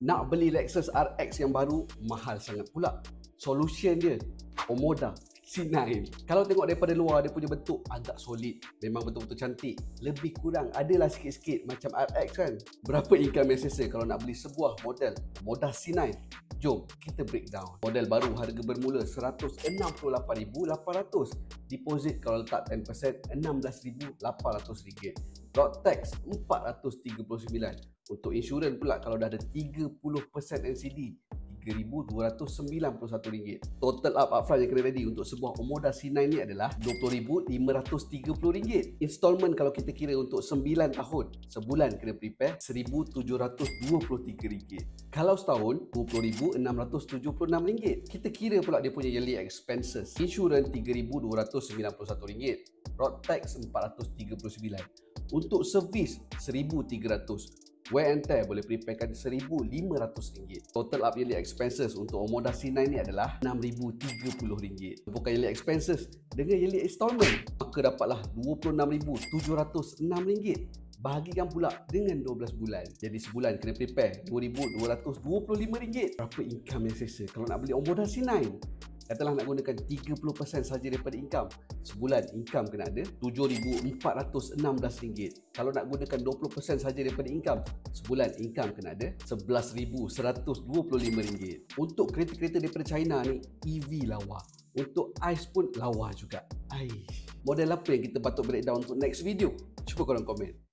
Nak beli Lexus RX yang baru, mahal sangat pula. Solution dia, Omoda C9. Kalau tengok daripada luar, dia punya bentuk agak solid. Memang betul-betul cantik. Lebih kurang adalah sikit-sikit macam RX kan. Berapa income yang selesa kalau nak beli sebuah model Omoda C9? Jom kita breakdown. Model baru harga bermula RM168,800. Deposit kalau letak 10% RM16,800. Road tax RM439. Untuk insurans pula kalau dah ada 30% NCD RM3,291. Total upfront yang kena ready untuk sebuah Omoda C9 ni adalah RM20,530. Installment kalau kita kira untuk 9 tahun, sebulan kena prepare RM1,723. Kalau setahun RM20,676. Kita kira pula dia punya yearly expenses. Insurans RM3,291, road tax RM439. Untuk servis RM1,300. Wear and tear boleh preparekan RM1,500. Total up yearly expenses untuk Omoda C9 ni adalah RM6,030. Bukan yearly expenses, dengan yearly installment maka dapatlah RM26,706. Bahagikan pula dengan 12 bulan. Jadi sebulan kena prepare RM2,225. Berapa income yang selesa kalau nak beli Omoda C9? Katalah nak gunakan 30% saja daripada income. Sebulan income kena ada RM7,416. Kalau nak gunakan 20% saja daripada income, sebulan income kena ada RM11,125. Untuk kereta-kereta daripada China ni, EV lawa. Untuk ICE pun lawa juga. Model apa yang kita patut breakdown untuk next video? Cuba korang komen.